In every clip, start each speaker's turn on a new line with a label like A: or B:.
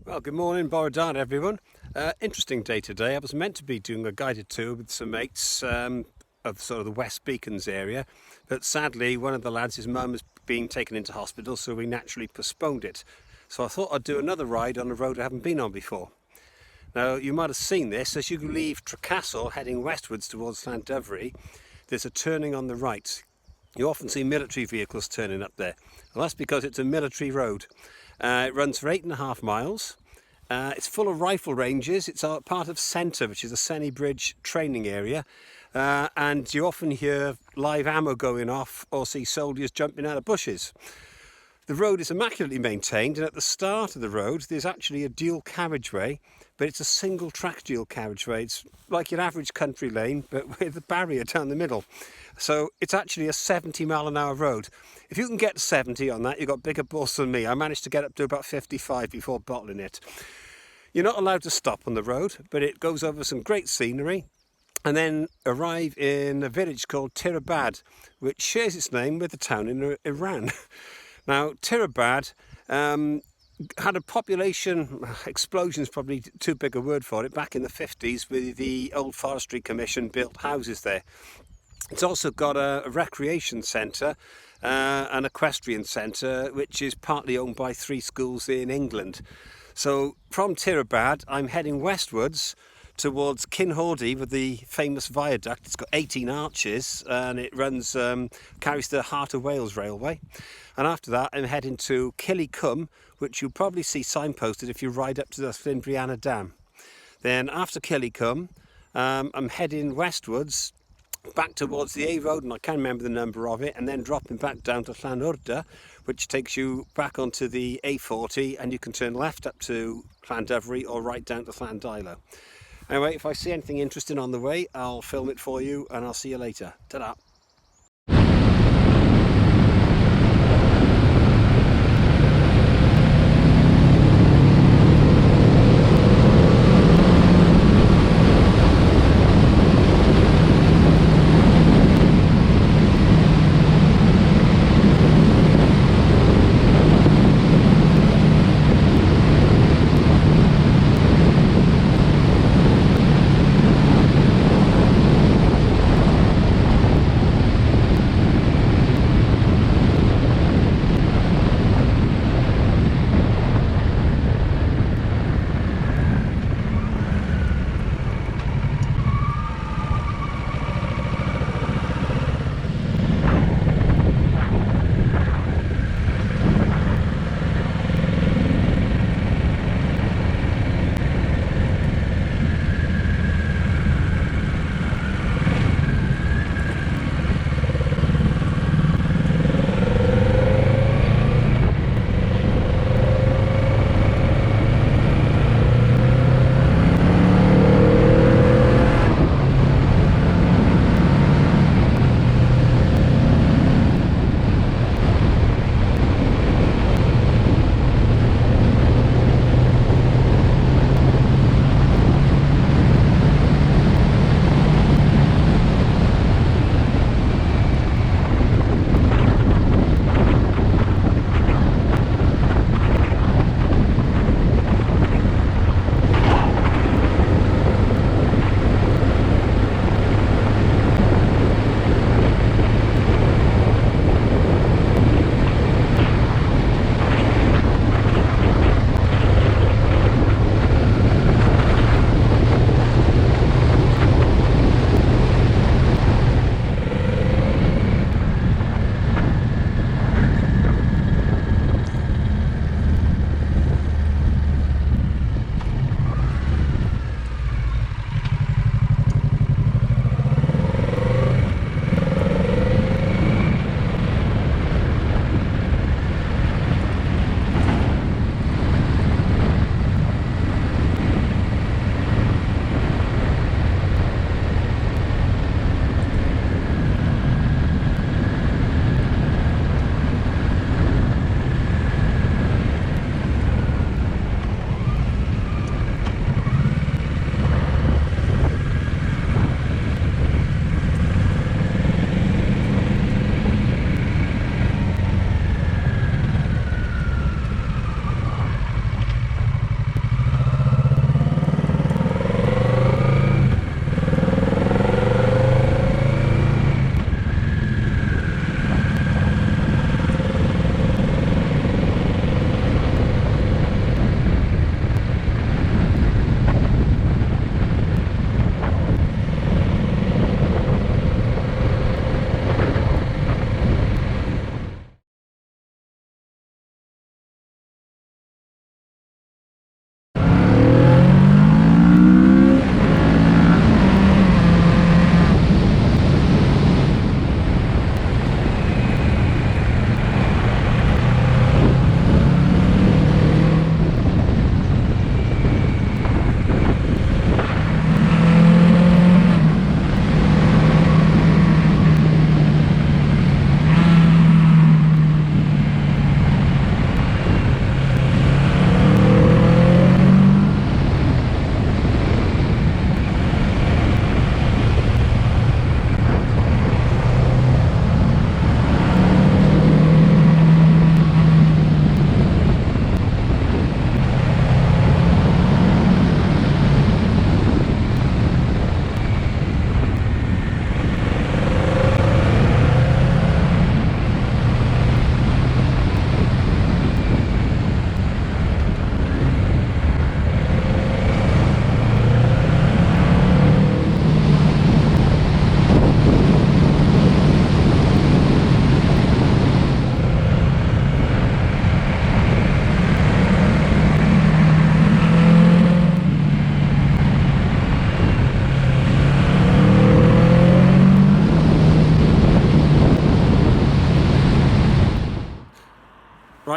A: Well, good morning, Borodad, everyone. Interesting day today. I was meant to be doing a guided tour with some mates of sort of the West Beacons area, but sadly one of the lads, his mum, is being taken into hospital, so we naturally postponed it. So I thought I'd do another ride on a road I haven't been on before. Now, you might have seen this. As you leave Trecastle heading westwards towards Llandovery, there's a turning on the right. You often see military vehicles turning up there. Well, that's because it's a military road. It runs for 8.5 miles. It's full of rifle ranges. It's part of SENTA, which is a semi-bridge training area. And you often hear live ammo going off or see soldiers jumping out of bushes. The road is immaculately maintained, and at the start of the road there's actually a dual carriageway, but it's a single track dual carriageway. It's like your average country lane, but with a barrier down the middle. So it's actually a 70-mile-an-hour road. If you can get 70 on that, you've got bigger balls than me. I managed to get up to about 55 before bottling it. You're not allowed to stop on the road, but it goes over some great scenery, and then arrive in a village called Tirabad, which shares its name with a town in Iran. Now, Tirabad had a population explosion, is probably too big a word for it, back in the 50s with the old Forestry Commission built houses there. It's also got a recreation centre, an equestrian centre, which is partly owned by 3 schools in England. So from Tirabad, I'm heading westwards towards Kinhordy with the famous viaduct. It's got 18 arches and it runs, carries the Heart of Wales Railway. And after that, I'm heading to Killycumbe, which you'll probably see signposted if you ride up to the Llynbrianna Dam. Then after Killycumbe, I'm heading westwards back towards the A road, and I can't remember the number of it, and then dropping back down to Llanwrda, which takes you back onto the A40, and you can turn left up to Llandovery or right down to Llandilo. Anyway, if I see anything interesting on the way, I'll film it for you, and I'll see you later. Ta-da!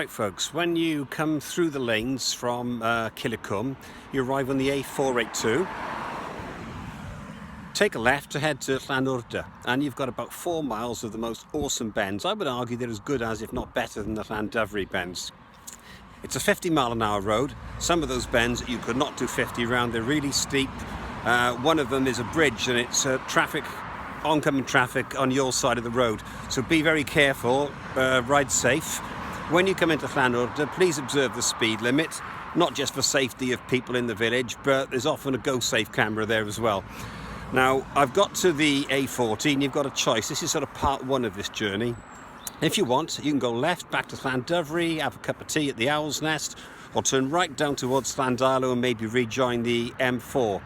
A: Right folks, when you come through the lanes from Killicum, you arrive on the A482. Take a left to head to Llanwrda, and you've got about 4 miles of the most awesome bends. I would argue they're as good as, if not better than, the Llandyfri bends. It's a 50-mile-an-hour road. Some of those bends you could not do 50 around. They're really steep. One of them is a bridge, and it's oncoming traffic on your side of the road. So be very careful, ride safe. When you come into Llanwrda, please observe the speed limit, not just for safety of people in the village, but there's often a Go Safe camera there as well. Now, I've got to the A40 and you've got a choice. This is sort of part one of this journey. If you want, you can go left back to Llandyfri, have a cup of tea at the Owl's Nest, or turn right down towards Llandylo and maybe rejoin the M4.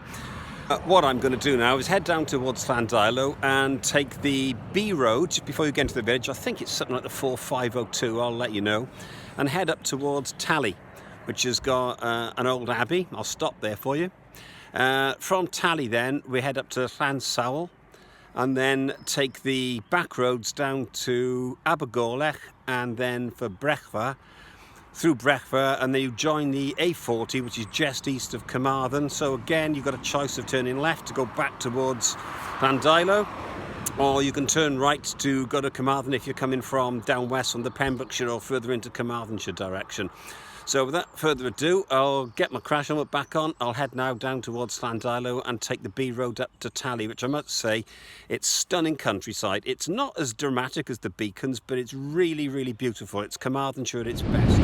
A: What I'm going to do now is head down towards Llandylo and take the B road just before you get into the village. I think it's something like the 4502, I'll let you know, and head up towards Tally, which has got an old abbey. I'll stop there for you. From Tally then we head up to Llansawl and then take the back roads down to Abergorlech and then for Brechfa, through Brechfa, and then you join the A40, which is just east of Carmarthen. So again, you've got a choice of turning left to go back towards Llandylo, or you can turn right to go to Carmarthen if you're coming from down west from the Pembrokeshire or further into Carmarthenshire direction. So without further ado, I'll get my crash helmet back on. I'll head now down towards Llandylo and take the B road up to Tally, which I must say, it's stunning countryside. It's not as dramatic as the beacons, but it's really, really beautiful. It's Carmarthenshire at its best.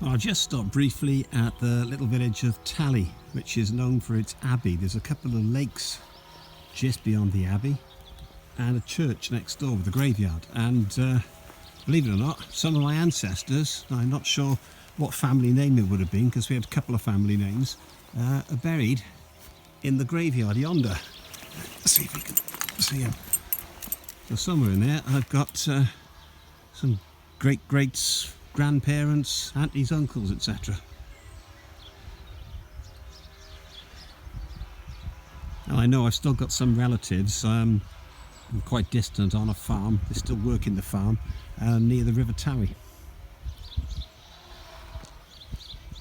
A: I'll just stop briefly at the little village of Tally, which is known for its abbey. There's a couple of lakes just beyond the abbey and a church next door with a graveyard. And believe it or not, some of my ancestors, I'm not sure what family name it would have been because we had a couple of family names, are buried in the graveyard yonder. Let's see if we can see them. So somewhere in there I've got some great-greats, grandparents, aunties, uncles, etc. Now I know I've still got some relatives quite distant on a farm. They still work in the farm near the River Towie.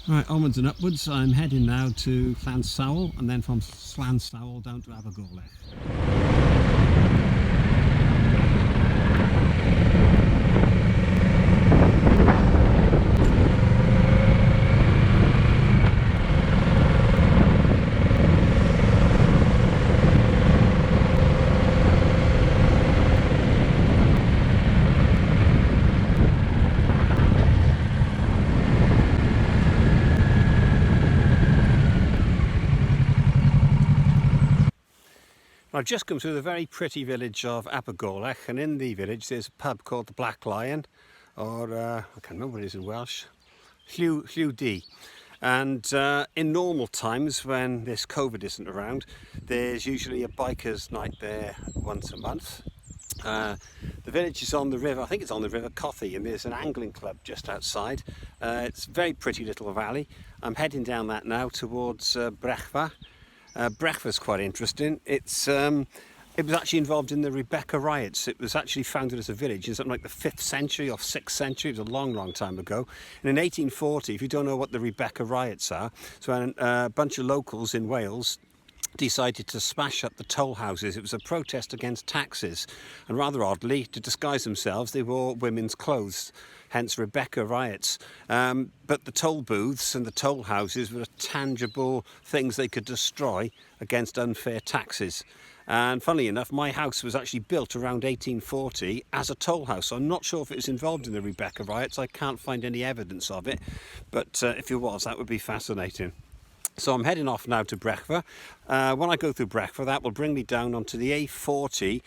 A: Right, onwards and upwards. I'm heading now to Llansawl and then from Llansawl down to Abergorlech. I've just come through the very pretty village of Abergorlech, and in the village there's a pub called the Black Lion, or I can't remember what it is in Welsh, Llyw D. And in normal times when this COVID isn't around, there's usually a biker's night there once a month. The village is on the river, I think it's on the River Cothy, and there's an angling club just outside. It's a very pretty little valley. I'm heading down that now towards Brechfa. Brechfa's quite interesting. It's It was actually involved in the Rebecca riots. It was actually founded as a village in something like the 5th century or 6th century. It was a long, long time ago. And in 1840, if you don't know what the Rebecca riots are, so a bunch of locals in Wales decided to smash up the toll houses. It was a protest against taxes, and rather oddly, to disguise themselves, they wore women's clothes, hence Rebecca riots. But the toll booths and the toll houses were tangible things they could destroy against unfair taxes. And funnily enough, my house was actually built around 1840 as a toll house. So I'm not sure if it was involved in the Rebecca riots. I can't find any evidence of it, but if it was, that would be fascinating. So I'm heading off now to Brechfa. When I go through Brechfa, that will bring me down onto the A40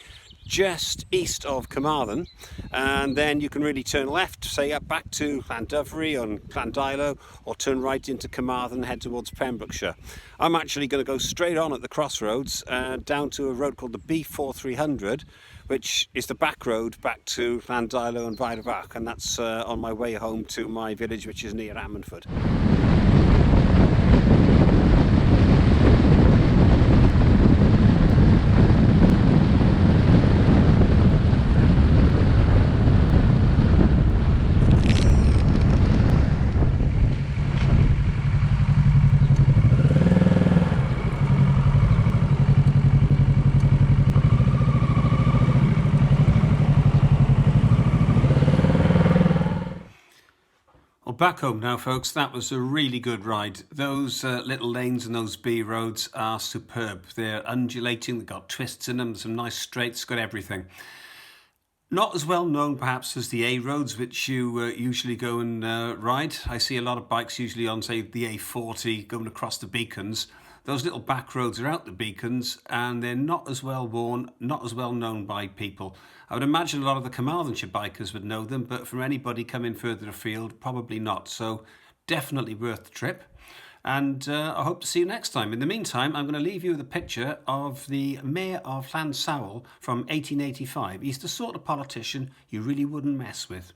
A: just east of Carmarthen, and then you can really turn left, say up back to Llandovery on Llandilo, or turn right into Carmarthen and head towards Pembrokeshire. I'm actually going to go straight on at the crossroads down to a road called the B4300, which is the back road back to Llandilo and Vairfach, and that's on my way home to my village, which is near Ammanford. Back home now, folks. That was a really good ride. Those little lanes and those B roads are superb. They're undulating, they've got twists in them, some nice straights, got everything. Not as well known perhaps as the A roads, which you usually go and ride. I see a lot of bikes usually on, say, the A40 going across the beacons. Those little back roads are out the beacons, and they're not as well worn, not as well known by people. I would imagine a lot of the Carmarthenshire bikers would know them, but from anybody coming further afield, probably not. So definitely worth the trip. And I hope to see you next time. In the meantime, I'm going to leave you with a picture of the Mayor of Llandsowell from 1885. He's the sort of politician you really wouldn't mess with.